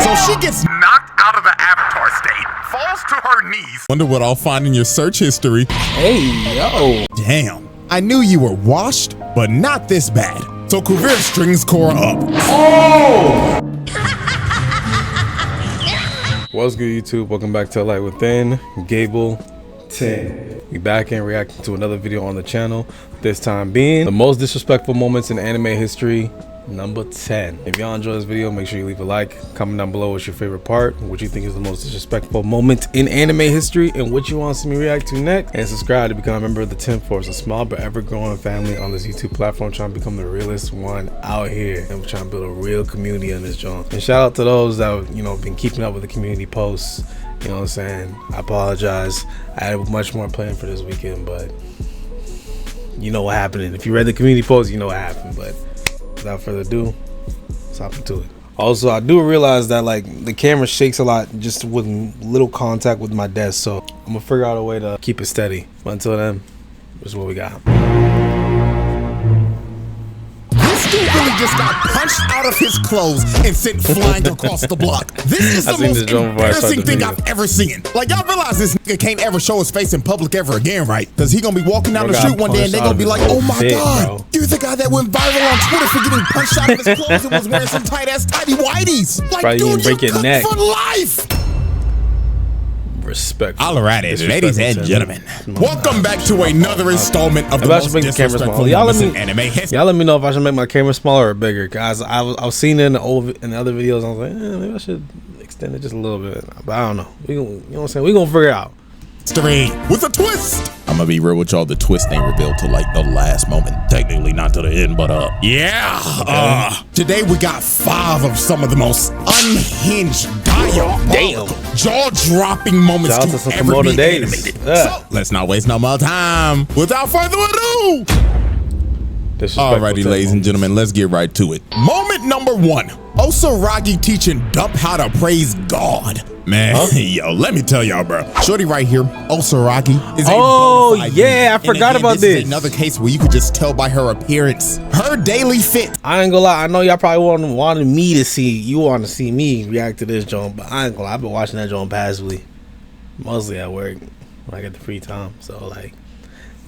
So she gets knocked out of the avatar state, falls to her knees. Wonder what I'll find in your search history. Hey, yo. Damn, I knew you were washed, but not this bad. So Kuvir strings Korra up. Oh! What's good, YouTube? Welcome back to Light Within. GabelTin. We back and reacting to another video on the channel. This time being the most disrespectful moments in anime history, number 10. If y'all enjoy this video, make sure you leave a like, comment down below what's your favorite part, what you think is the most disrespectful moment in anime history, and what you want to see me react to next. And subscribe to become a member of the 10th Force, a small but ever growing family on this YouTube platform, trying to become the realest one out here. And we're trying to build a real community on this joint. And shout out to those that been keeping up with the community posts. You know what I'm saying? I apologize. I had much more planned for this weekend, but you know what happened. And if you read the community post, you know what happened. But without further ado, let's hop into it. Also, I do realize that the camera shakes a lot just with little contact with my desk, so I'm gonna figure out a way to keep it steady. But until then, this is what we got. This dude really just got punched out of his clothes and sent flying across the block. This is the most embarrassing thing I've ever seen. Like, y'all realize this nigga can't ever show his face in public ever again, right? Because he gonna be walking down the street one day and they gonna be like, oh my God, you're the guy that went viral on Twitter for getting punched out of his clothes and was wearing some tight ass tidy whiteys. Like, dude, you cooked for life. Respect. Alrighty, ladies and gentlemen, welcome back to another installment of the most disrespectful moments in anime history. Y'all let me know if I should make my camera smaller or bigger, guys. I've seen it in the other videos. I was like, maybe I should extend it just a little bit, but I don't know. You know what I'm saying? We gonna figure it out. With a twist. I'm gonna be real with y'all. The twist ain't revealed till like the last moment. Technically not to the end, but today we got 5 of some of the most unhinged, jaw-dropping moments to ever be animated. So let's not waste no more time. Without further ado, alrighty, ladies and gentlemen, let's get right to it. Moment number 1. Osaragi teaching Dump how to praise God. Man, yo, let me tell y'all, bro. Shorty right here, Osaragi, is I forgot about this. Is another case where you could just tell by her appearance, her daily fit. I ain't gonna lie, I know y'all probably wanted me to see, you want to see me react to this joint, but I ain't gonna lie, I've been watching that joint passively, mostly at work when I get the free time. So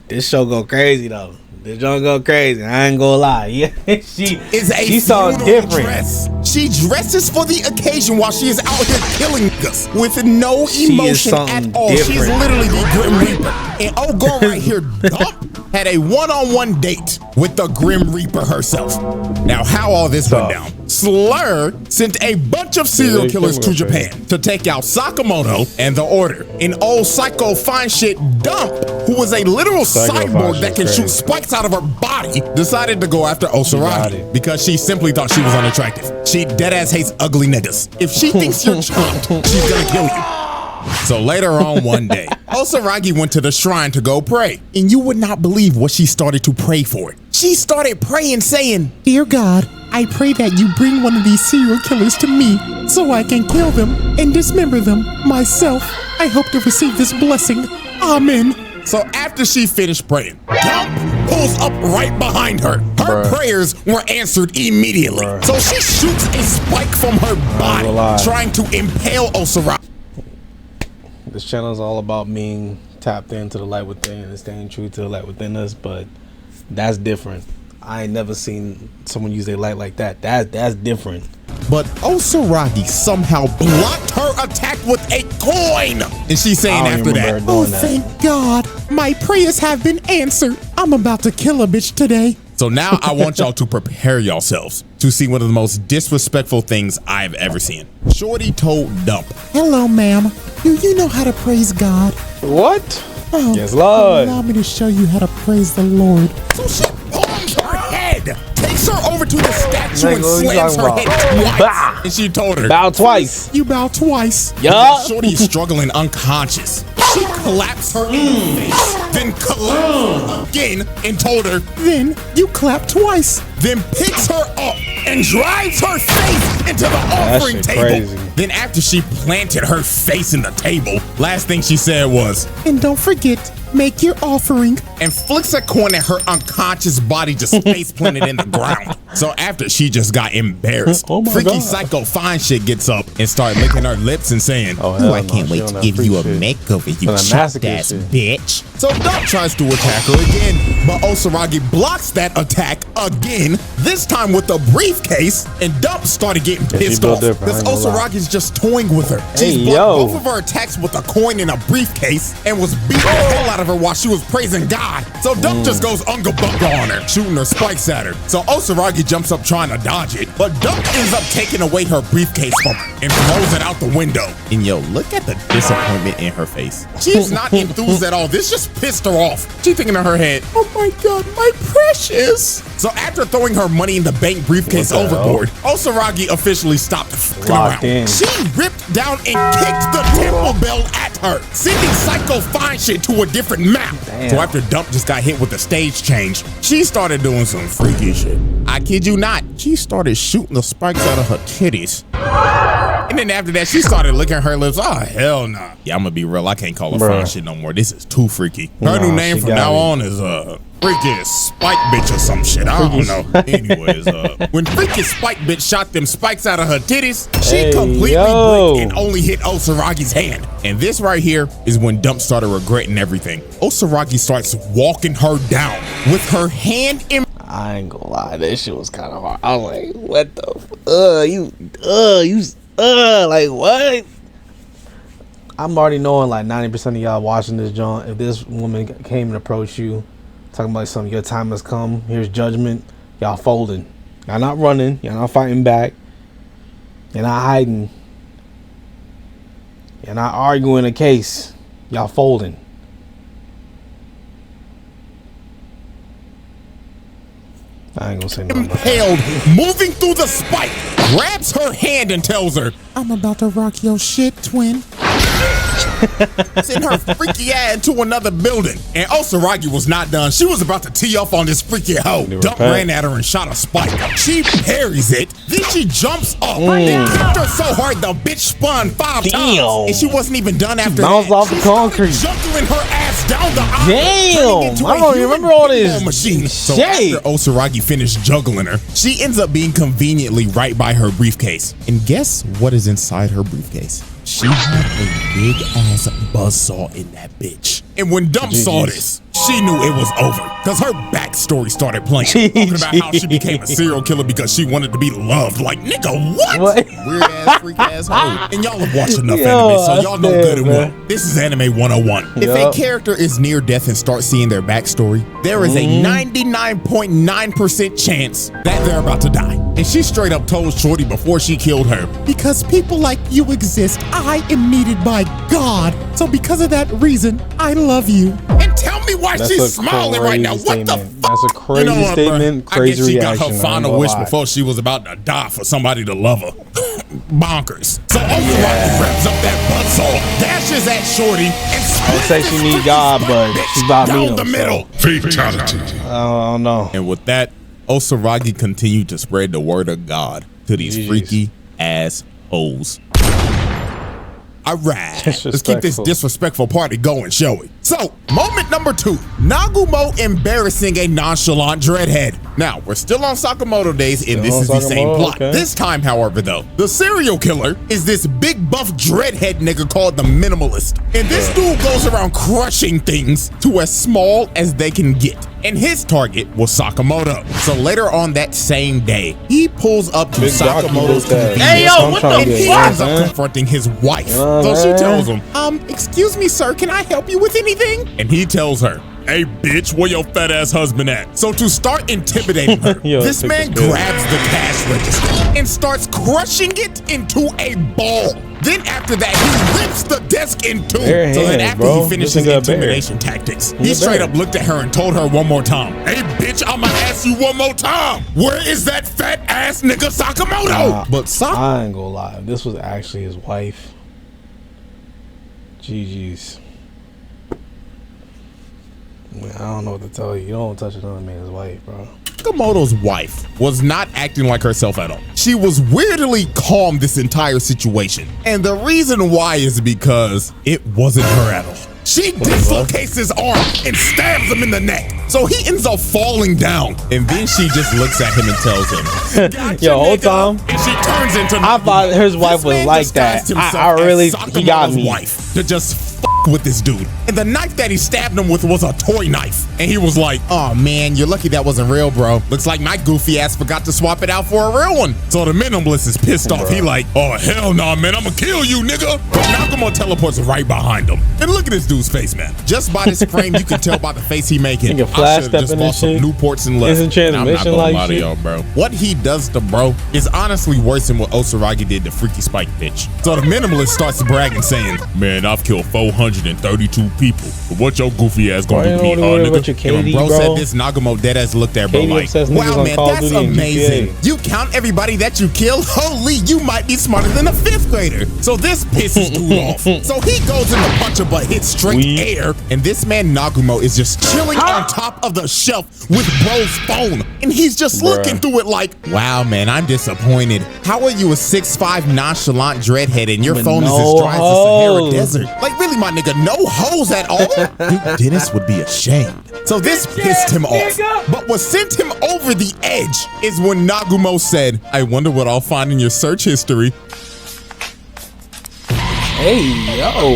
this show go crazy though. This joint go crazy. I ain't gonna lie. Yeah, she saw different. Dress. She dresses for the occasion while she is out here killing us with no emotion at all. She's literally the Grim Reaper. And old girl right here, Dump, had a one-on-one date with the Grim Reaper herself. Now, how all this went down? Slur sent a bunch of serial killers to Japan to take out Sakamoto and the Order. And old psycho fine shit Dump, who was a literal cyborg that can shoot spikes out of her body, decided to go after Osaragi because she simply thought she was unattractive. She deadass hates ugly niggas. If she thinks you're charmed, she's gonna kill you. So later on one day, Osaragi went to the shrine to go pray. And you would not believe what she started to pray for. She started praying saying, "Dear God, I pray that you bring one of these serial killers to me so I can kill them and dismember them myself. I hope to receive this blessing. Amen." So after she finished praying, Dump pulls up right behind her. Her prayers were answered immediately. So she shoots a spike from her body, trying to impale Osaragi. This channel is all about being tapped into the light within and staying true to the light within us, but that's different. I ain't never seen someone use their light like that. That's different. But Osaragi somehow blocked her attack with a coin. And she's saying after that, "Oh, thank God, my prayers have been answered. I'm about to kill a bitch today." So now I want y'all to prepare yourselves to see one of the most disrespectful things I've ever seen. Shorty told Dump, "Hello, ma'am. Do you know how to praise God?" What? Oh, yes, Lord. Allow me to show you how to praise the Lord. So she palms her head, takes her over to the statue and slams her head twice. And she told her, "Bow twice." You bow twice. Yeah. Shorty is struggling unconscious. She claps her in the face, then claps again and told her, "Then you clap twice." Then picks her up and drives her face into the offering table. Crazy. Then after she planted her face in the table, last thing she said was, "And don't forget, make your offering, and flicks a coin at her unconscious body, just face planted in the ground. So after she just got embarrassed, freaky psycho fine shit gets up and start licking her lips and saying, "Oh, I can't wait to give you a makeover, you chopped ass bitch." So Dump tries to attack her again, but Osaragi blocks that attack again, this time with a briefcase, and Dump started getting pissed off because Osaragi's just toying with her. She's blocked both of her attacks with a coin in a briefcase and was beating the hell out of her while she was praising God. So Dump just goes unga bunga on her, shooting her spikes at her. So Osaragi jumps up trying to dodge it, but Dump ends up taking away her briefcase from her and throws it out the window. And yo, look at the disappointment in her face. She's not enthused at all. This just pissed her off. She's thinking in her head, "Oh my God, my precious." So after throwing her money in the bank briefcase overboard, Osaragi officially stopped fucking around. She ripped down and kicked the temple bell at her, sending Psycho Fine shit to a different map. So after Dump just got hit with the stage change, she started doing some freaky shit. I kid you not, she started shooting the spikes out of her titties. And then after that, she started licking her lips. Oh, hell nah. Yeah, I'm gonna be real. I can't call her fine shit no more. This is too freaky. Her new name from now on is Freaky Spike Bitch or some shit. I don't know. Anyways, when Freaky Spike Bitch shot them spikes out of her titties, she completely blinked and only hit Osaragi's hand. And this right here is when Dump started regretting everything. Osaragi starts walking her down with her hand in. I ain't gonna lie, that shit was kind of hard. I was like, what the like what? I'm already knowing like 90% of y'all watching this joint, if this woman came and approached you talking about something, your time has come, here's judgment, y'all folding. Y'all not running, y'all not fighting back, you're not hiding, you're not arguing a case, y'all folding. I ain't gonna say nothing. Impaled, moving through the spike, grabs her hand and tells her, "I'm about to rock your shit, twin." Send her freaky ass to another building. And Osaragi was not done. She was about to tee off on this freaky hoe. Dump ran at her and shot a spike. She parries it. Then she jumps up. Then kicked her so hard the bitch spun 5 times. And she wasn't even done after bounced off the concrete. Juggling her ass down the aisle. Damn! I don't even remember all this machine. So after Osaragi finished juggling her, she ends up being conveniently right by her briefcase. And guess what is inside her briefcase? She had a big ass buzzsaw in that bitch. And when Dump saw this, she knew it was over because her backstory started playing. Talking about how she became a serial killer because she wanted to be loved. Like, nigga, what? Weird ass, freak ass hoe. And y'all have watched enough anime, so y'all know good and well. This is Anime 101. If a character is near death and starts seeing their backstory, there is a 99.9% chance that they're about to die. And she straight up told Shorty before she killed her, "Because people like you exist, I am needed by God. So because of that reason, I love you." And tell me why she's smiling right now. What the fuck? That's a crazy statement. Crazy reaction. I guess she got her final wish before she was about to die for somebody to love her. Bonkers. So Osaragi wraps up that buzzsaw, dashes at Shorty, and I would say she need God, but she's about me down the middle. Fatality. I don't know. And with that, Osaragi continued to spread the word of God to these freaky ass hoes. All right, let's keep this disrespectful party going, shall we? So, moment number 2, Nagumo embarrassing a nonchalant dreadhead. Now, we're still on Sakamoto days, and this is the same plot. This time, however, though, the serial killer is this big buff dreadhead nigga called the Minimalist. And this dude goes around crushing things to as small as they can get. And his target was Sakamoto. So later on that same day, he pulls up to Sakamoto's convenience. Hey, yo, what the fuck? And he ends up confronting his wife. So she tells him, excuse me, sir, can I help you with anything? And he tells her, "Hey, bitch, where your fat ass husband at?" So to start intimidating her, this man grabs the cash register and starts crushing it into a ball. Then after that, he rips the desk in two. So then after he finishes intimidation tactics, he straight up looked at her and told her one more time, "Hey, bitch, I'ma ask you one more time. Where is that fat ass nigga Sakamoto?" But I ain't gonna lie, this was actually his wife. GG's. I don't know what to tell you. You don't touch another man's wife, bro. Sakamoto's wife was not acting like herself at all. She was weirdly calm this entire situation. And the reason why is because it wasn't her at all. she dislocates his arm and stabs him in the neck. So he ends up falling down. And then she just looks at him and tells him, gotcha, yo, whole time, and she turns into I thought his wife was like that. I really, he got me. Wife to just with this dude. And the knife that he stabbed him with was a toy knife. And he was like, oh man, you're lucky that wasn't real, bro. Looks like my goofy ass forgot to swap it out for a real one. So the minimalist is pissed off. He like, oh hell nah, man, I'ma kill you, nigga. But Nagumo teleports right behind him. And look at this dude's face, man. Just by this frame, you can tell by the face he making. I should've just bought some Newports and left. Isn't transmission I'm not gonna like lie to y'all, bro. What he does to bro is honestly worse than what Osuragi did to Freaky Spike bitch. So the minimalist starts bragging, saying, man, I've killed 432 people. But what your goofy ass gonna do me, nigga? And when bro said this, Nagumo deadass looked at bro like, wow, man, that's amazing. You count everybody that you kill? Holy, you might be smarter than a 5th grader. So this pisses dude off. So he goes in the puncher but hits straight air. And this man Nagumo is just chilling on top of the shelf with bro's phone. And he's just looking through it like, wow, man, I'm disappointed. How are you a 6'5" nonchalant dreadhead and your phone is as dry as the Sahara Desert? Like, really, my nigga, no hoes at all? Dude, Dennis would be ashamed. So this pissed him off. But what sent him over the edge is when Nagumo said, I wonder what I'll find in your search history. Hey, yo.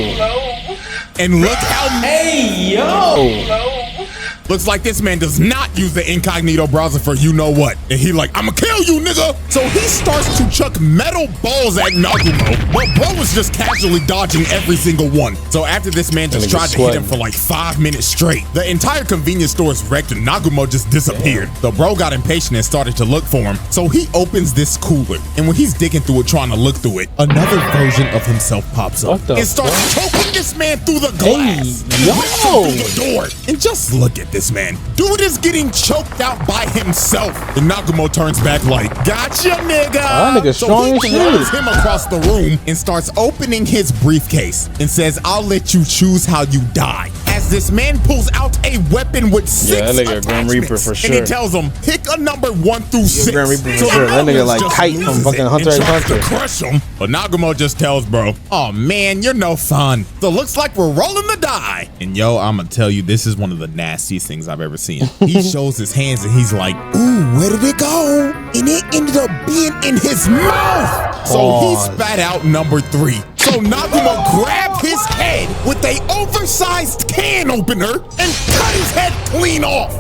And look how... Hey, yo. Looks like this man does not use the incognito browser for you know what. And he like, I'ma kill you, nigga. So he starts to chuck metal balls at Nagumo, but bro was just casually dodging every single one. So after this man just tried to hit him for like 5 minutes straight, the entire convenience store is wrecked and Nagumo just disappeared. The bro got impatient and started to look for him. So he opens this cooler, and when he's digging through it, trying to look through it, another version of himself pops up and starts choking this man through the glass and whips him through the door. And just look at this man. Dude is getting choked out by himself. And Nagumo turns back like, gotcha, nigga. That nigga strong as shit. So he throws him across the room and starts opening his briefcase and says, I'll let you choose how you die. As this man pulls out a weapon with 6 that nigga Grim Reaper for sure. And he tells him, pick a number 1 through 6. Grim Reaper for sure. That nigga like Kite from fucking Hunter x Hunter. To crush him. But Nagumo just tells bro, oh man, you're no fun. So looks like we're rolling the die. And yo, I'ma tell you, this is one of the nastiest things I've ever seen. He shows his hands and he's like, ooh, where did it go? And it ended up being in his mouth. So he spat out number 3. So Nagumo grabbed his head with a oversized can opener and cut his head clean off.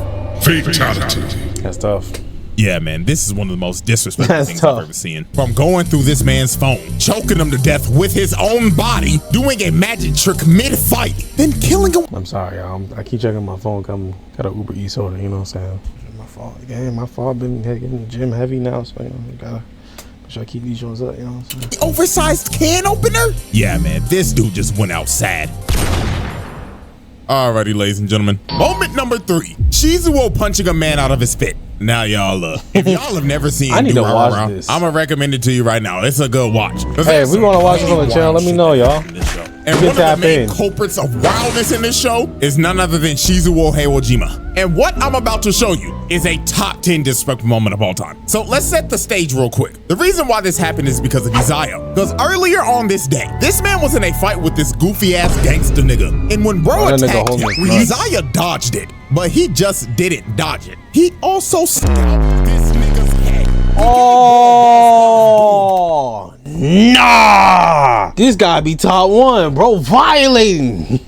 Fatality. That's tough. Yeah, man, this is one of the most disrespectful things I've ever seen. From going through this man's phone, choking him to death with his own body, doing a magic trick mid-fight, then killing him. I'm sorry, y'all. I keep checking my phone. Got an Uber Eats order, you know what I'm saying? My fault. Yeah, my fault. Been getting the gym heavy now, so you know, gotta make sure I keep these shows up, you know what I'm saying? The oversized can opener? Yeah, man, this dude just went out sad. Alrighty, ladies and gentlemen. Moment number 3. Shizuo punching a man out of his fit. Now, y'all, if y'all have never seen I need to watch this. I'm gonna recommend it to you right now. It's a good watch. Hey, if we want to watch it on the channel, let me know, y'all. And one of the main culprits of wildness in this show is none other than Shizuo Heiwajima. And what I'm about to show you is a top 10 disrespectful moment of all time. So let's set the stage real quick. The reason why this happened is because of Izaya. Because earlier on this day, this man was in a fight with this goofy ass gangster nigga. And when bro attacked him, Izaya dodged it. But he just didn't dodge it. He also scalped this nigga's head. Oh, nah. This gotta be top 1, bro. Violating.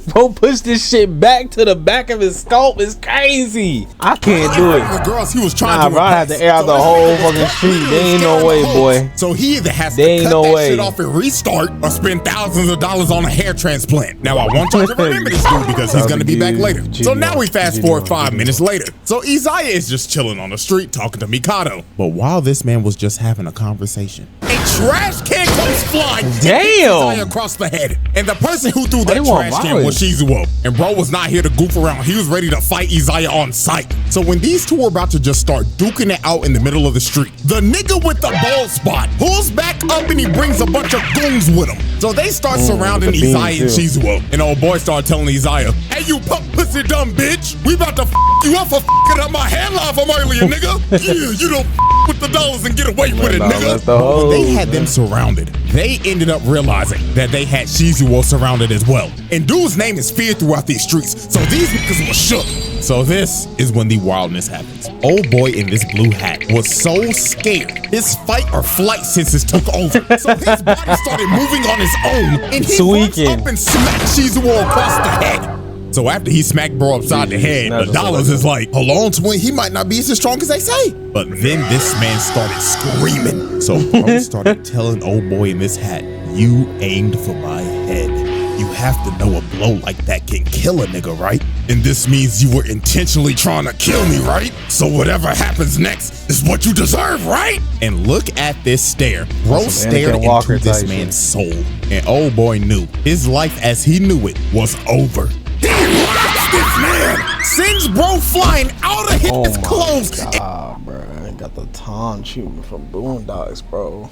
bro pushed this shit back to the back of his scalp. It's crazy. I can't do it. The girls he was trying to bro, I had to air out the whole fucking street. There ain't no way, boy. So he either has to cut that shit off and restart or spend thousands of dollars on a hair transplant. Now, I want y'all to remember this dude because he's going to be back later. So now we fast forward 5 minutes later. So Izaya is just chilling on the street talking to Mikado. But while this man was just having a conversation, a trash can comes flying. Damn! Across the head. And the person who threw that trash can was Shizuo. And bro was not here to goof around. He was ready to fight Izaya on sight. So when these two were about to just start duking it out in the middle of the street, the nigga with the bald spot pulls back up and he brings a bunch of goons with him. So they start surrounding Izaya and Shizuo. And old boy started telling Izaya, hey, you punk pussy dumb bitch. We about to you up for f***ing up my hairline from earlier, nigga. Yeah, you don't with the dollars and get away with it, Nah, nigga. when they had them surrounded, they ended up realizing that they had Shizuo surrounded as well. And dude's name is feared throughout these streets, so these niggas were shook. So this is when the wildness happens. Old boy in this blue hat was so scared his fight or flight senses took over. So his body started moving on his own, and he runs up and smacked Shizuo across the head. So after he smacked bro upside the head, the dollars is like, hold on, twin, he might not be as strong as they say. But then this man started screaming. So bro started telling old boy in this hat, you aimed for my head. You have to know a blow like that can kill a nigga, right? And this means you were intentionally trying to kill me, right? So whatever happens next is what you deserve, right? And look at this stare. Bro stared into this man's soul. And old boy knew his life as he knew it was over. Watch this man sends bro flying out of his clothes. God, bro, I got the taunt shooting from Boondocks, bro.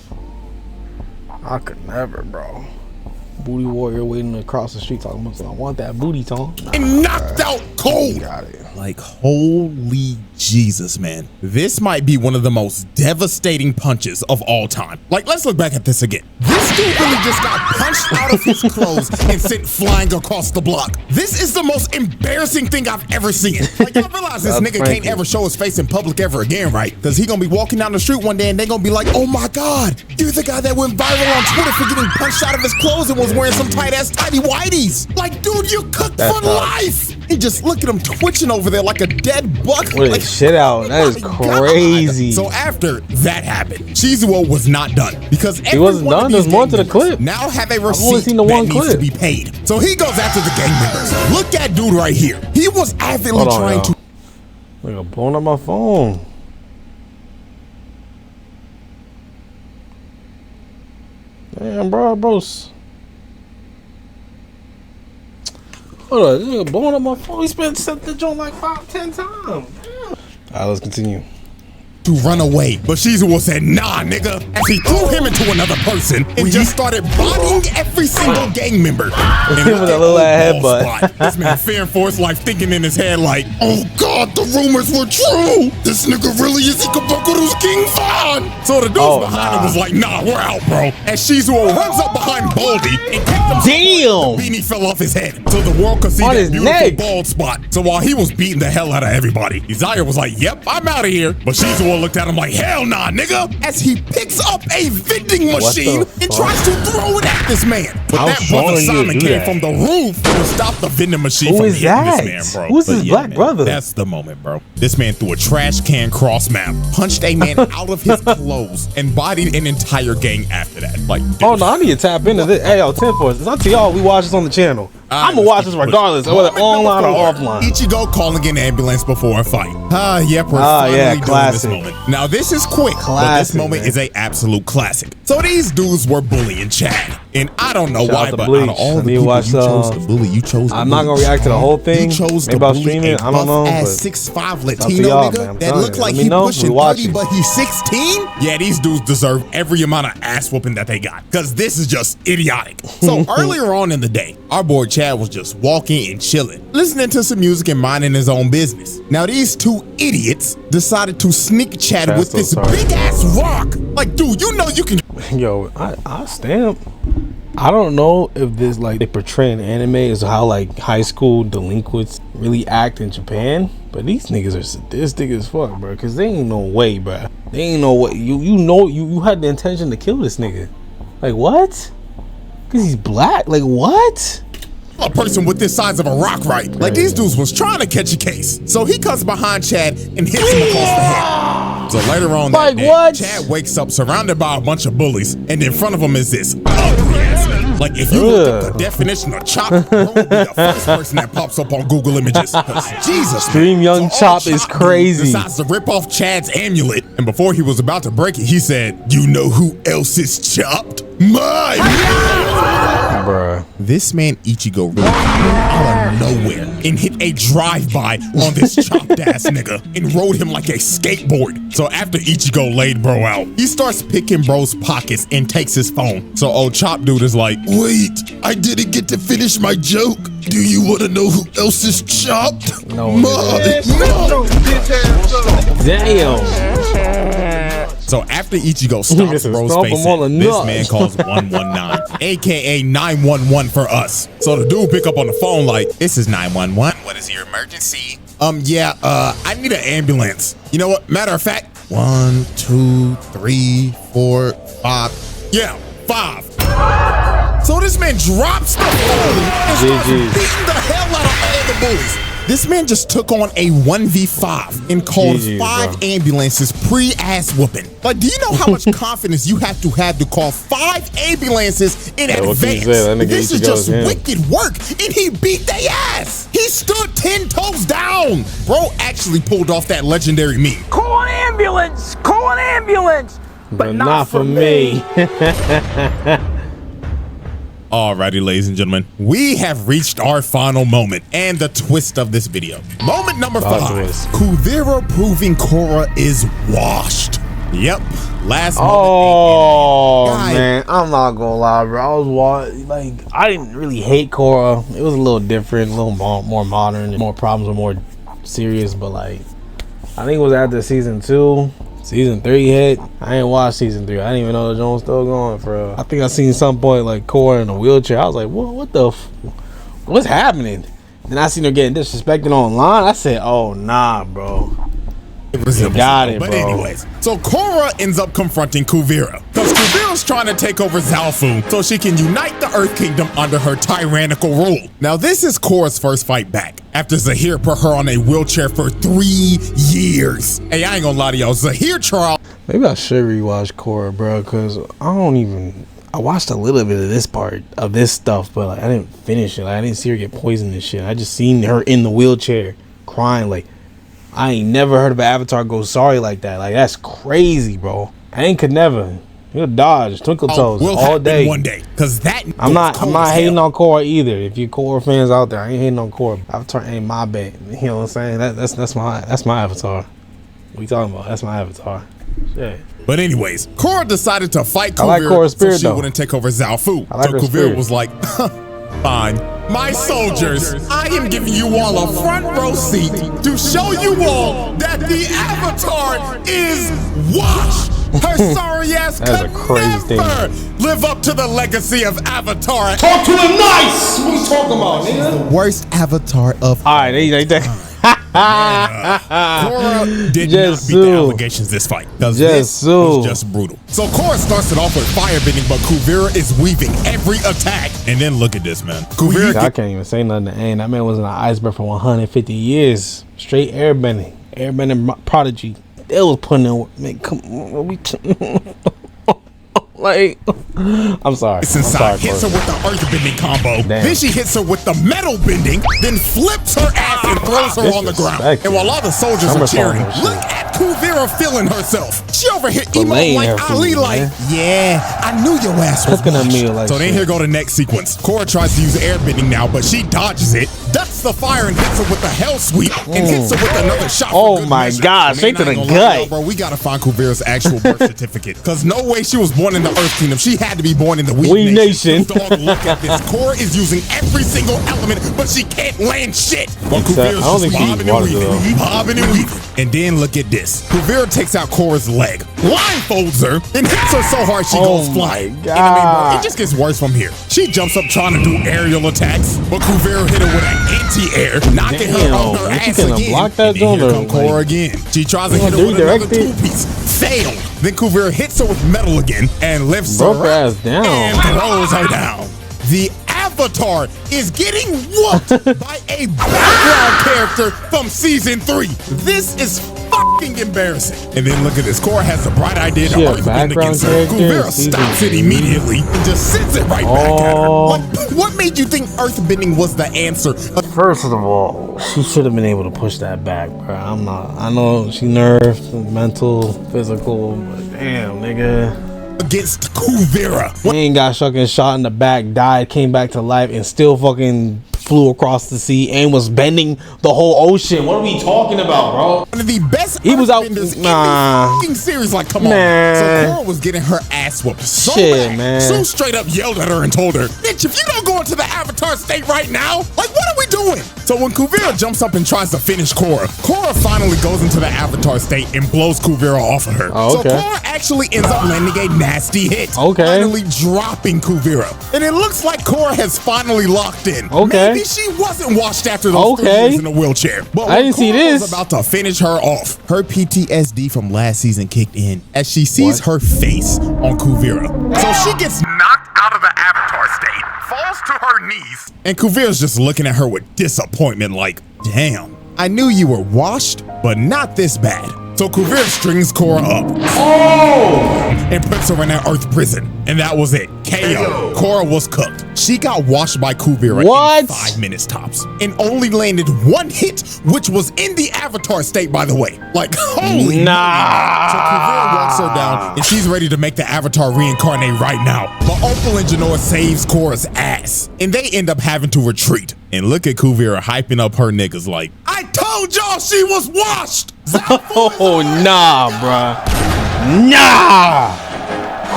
I could never, bro. Booty warrior waiting across the street talking about, I want that booty taunt. And knocked out cold. Got it. Like, holy Jesus, man. This might be one of the most devastating punches of all time. Like, let's look back at this again. This dude really just got punched out of his clothes and sent flying across the block. This is the most embarrassing thing I've ever seen. Like, y'all realize this nigga can't ever show his face in public ever again, right? Because he gonna be walking down the street one day and they gonna be like, oh my God, you're the guy that went viral on Twitter for getting punched out of his clothes and was wearing some tight-ass tidy whiteys. Like, dude, you cooked for life. And just look at him twitching over there like a dead buck. With like, his shit out. That is crazy. So after that happened, Shizuo was not done because he wasn't done. There's more to the clip. Now have a receipt that needs to be paid. So he goes after the gang members. Look at dude right here. He was avidly trying to. Look, I'm blowing up my phone. Damn, bros. Hold on, this nigga blowing up my phone. He spent the joint like 5-10 times. Alright, let's continue. To run away, but Shizuo said, nah, nigga, as he threw him into another person and just started bodying every single gang member. And with a little headbutt. This man fearing for his life, thinking in his head like, oh God, the rumors were true. This nigga really is Ikabokuru's King Von. So the dudes behind him was like, nah, we're out, bro. As Shizuo runs up behind Baldy and kicked him. The beanie fell off his head, so the world could see that beautiful bald spot. So while he was beating the hell out of everybody, Desire was like, yep, I'm out of here. But Shizuo looked at him like, hell nah, nigga, as he picks up a vending machine and tries to throw it at this man. But that brother Simon came from the roof to stop the vending machine from hitting this man, bro. Who's his black brother? That's the moment, bro. This man threw a trash can cross map, punched a man out of his clothes, and bodied an entire gang after that. Like, dude. Oh no, I need to tap into this. Hey, yo, 10 for us. It's up to y'all. We watch this on the channel. I'm gonna watch this regardless, whether online or offline. Ichigo calling an ambulance before a fight. Yep, we're finally doing this moment. Now this is quick, but this moment is a absolute classic. So these dudes were bullying Chad, and I don't know why, but out of all the people you chose to bully, you chose to I'm not gonna react to the whole thing. You chose maybe to I'll bully stream it. I don't know. 6'5" Latino nigga that looked like he pushing 30, but he's 16. Yeah, these dudes deserve every amount of ass whooping that they got, because this is just idiotic. So earlier on in the day, our boy Chad was just walking and chilling, listening to some music and minding his own business. Now these two idiots decided to sneak Chad with this big ass rock. Like, dude, you know you can. Yo, I stamp. I don't know if this, like, they portray in anime is how like high school delinquents really act in Japan, but these niggas are sadistic as fuck, bro. Cause they ain't no way, bro. They ain't no way. You had the intention to kill this nigga. Like, what? Cause he's black. Like, what? A person with this size of a rock, right? Like, these dudes was trying to catch a case. So he comes behind Chad and hits him across the head. So later on that day, Chad wakes up surrounded by a bunch of bullies, and in front of him is this ugly ass man. Like, if you look at the definition of Chop, bro would be the first person that pops up on Google Images. Jesus, Stream Young Chop is crazy. Decides to rip off Chad's amulet, and before he was about to break it, he said, "You know who else is chopped? My man." Bruh. This man Ichigo really came out of nowhere and hit a drive-by on this chopped ass nigga and rode him like a skateboard. So after Ichigo laid bro out, he starts picking bro's pockets and takes his phone. So old chop dude is like, wait, I didn't get to finish my joke. Do you want to know who else is chopped? No. Damn. So after Ichigo stops Bro's face in, this man calls 119, aka 911 for us. So the dude pick up on the phone like, this is 911. What is your emergency? I need an ambulance. You know what? Matter of fact, 1, 2, 3, 4, 5. Yeah, 5. So this man drops the phone and starts beating the hell out of all the bullies. This man just took on a 1v5 and called 5 ambulances pre-ass whooping. Like, do you know how much confidence you have to call 5 ambulances in advance? This is just wicked work, and he beat their ass. He stood 10 toes down. Bro actually pulled off that legendary meme. Call an ambulance, call an ambulance, but not for me. Alrighty, ladies and gentlemen, we have reached our final moment and the twist of this video. Moment number 5. Kuvira proving Korra is washed. Yep, last moment. Oh man, I'm not gonna lie, bro. I didn't really hate Korra. It was a little different, a little more modern, more problems were more serious. But like, I think it was after season 2. Season 3 hit. I ain't watched season 3. I didn't even know the joint's still going for real. I think I seen some point like Korra in a wheelchair. I was like, what the what's happening? Then I seen her getting disrespected online. I said, oh nah, bro. Got it, but bro. Anyways, so Korra ends up confronting Kuvira because Kuvira's trying to take over Zaofu so she can unite the Earth Kingdom under her tyrannical rule. Now, this is Korra's first fight back after Zahir put her on a wheelchair for 3 years. Hey, I ain't gonna lie to y'all, Zahir Charles. Maybe I should rewatch Korra, bro, because I watched a little bit of this part of this stuff, but like, I didn't finish it. Like, I didn't see her get poisoned and shit. I just seen her in the wheelchair crying. Like, I ain't never heard of an Avatar go sorry like that. Like, that's crazy, bro. I could never. He'll dodge twinkle toes all day. One day, cause that I'm not hating on Korra either. If you Korra fans out there, I ain't hating on Korra. Avatar ain't my band. You know what I'm saying? That's my Avatar. What you talking about? That's my Avatar. Shit. But anyways, Korra decided to fight Kuvira so she wouldn't take over Zaofu. So Kuvira was like, fine. My soldiers, I am giving you all a front row seat to show you all that the Avatar is washed. Her sorry ass could never live up to the legacy of Avatar. Talk to him nice. What you talking about, nigga? Worst Avatar of all right, Korra did not beat the allegations this fight because this was just brutal. So Korra starts it off with firebending, but Kuvira is weaving every attack. And then look at this, man. Kuvira, I can't even say nothing to Aang. That man was in an iceberg for 150 years. Straight airbending prodigy. They was putting in, man, come on, like, I'm sorry. Hits her with the earth bending combo. Damn. Then she hits her with the metal bending, then flips her ass and throws her on the ground. And while all the soldiers are cheering, look at Kuvira feeling herself. She over here emoting like Ali, like, yeah, I knew your ass was washed. So then here go the next sequence. Korra tries to use airbending now, but she dodges it, ducks the fire and hits her with the hell sweep, and hits her with another shot. Oh my God, straight to the gut. Bro, we gotta find Kuvira's actual birth certificate, because no way she was born in the Earth Kingdom. She had to be born in the Wee Nation. Dog, look at this. Korra is using every single element, but she can't land shit. Well, Kuvira's just bobbing and weaving. And then look at this. Kuvira takes out Korra's leg, blindfolds her, and hits her so hard she goes flying. And I mean, bro, it just gets worse from here. She jumps up trying to do aerial attacks, but Kuvira hit her with an anti-air, knocking her on her ass again. Block that and then here come Korra again. She tries to hit her with another two-piece. Failed. Then Kuvira hits her with metal again and lifts her up and throws her down. The Avatar is getting whooped by a background character from season 3. This is fucking embarrassing. And then look at this. Korra has the bright idea to earthbend against her. Kuvira stops it immediately and just sends it right back at her. What made you think earthbending was the answer? First of all, she should have been able to push that back, bro. I know she nerfed, mental, physical, but damn, nigga. Against Kuvira. He ain't got fucking shot in the back, died, came back to life, and still fucking flew across the sea and was bending the whole ocean. What are we talking about, bro? One of the best he was out in the fucking series. Like, come on. So Korra was getting her ass whooped so bad. Man. So straight up yelled at her and told her, bitch, if you don't go into the Avatar state right now, like, what are we doing? So when Kuvira jumps up and tries to finish Korra, Korra finally goes into the Avatar state and blows Kuvira off of her. Oh, okay. So Korra actually ends up landing a nasty hit. Finally dropping Kuvira. And it looks like Korra has finally locked in. Maybe she wasn't washed after those 3 years in a wheelchair. But I didn't see this. Was about to finish her off. Her PTSD from last season kicked in as she sees her face on Kuvira. So she gets knocked out of the Avatar state, falls to her knees, and Kuvira's just looking at her with disappointment like, damn, I knew you were washed, but not this bad. So Kuvira strings Korra up and puts her in an earth prison. And that was it. KO. Korra was cooked. She got washed by Kuvira in 5 minutes tops and only landed 1 hit, which was in the Avatar state, by the way. Like, holy nah. So Kuvira walks her down and she's ready to make the Avatar reincarnate right now. But Opal and Genoa saves Korra's ass and they end up having to retreat. And look at Kuvira hyping up her niggas like, I told y'all she was washed. Oh, nah, bruh. Nah.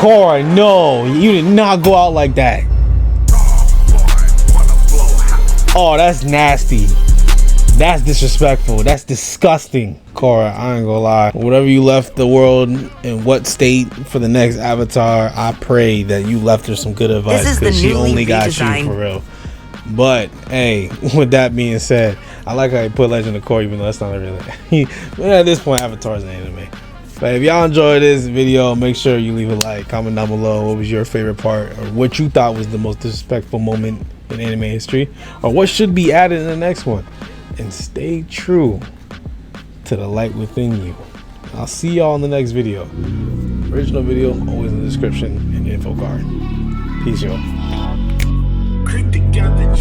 Korra, no. You did not go out like that. Oh, that's nasty. That's disrespectful. That's disgusting. Korra, I ain't gonna lie. Whatever you left the world in what state for the next Avatar, I pray that you left her some good advice because she only got you for real. But hey, with that being said, I like how he put Legend of Korra, even though that's not really. But at this point, Avatar's an anime. But if y'all enjoyed this video, make sure you leave a like, comment down below what was your favorite part, or what you thought was the most disrespectful moment in anime history, or what should be added in the next one. And stay true to the light within you. I'll see y'all in the next video. Original video always in the description and info card. Peace, y'all. Creep together,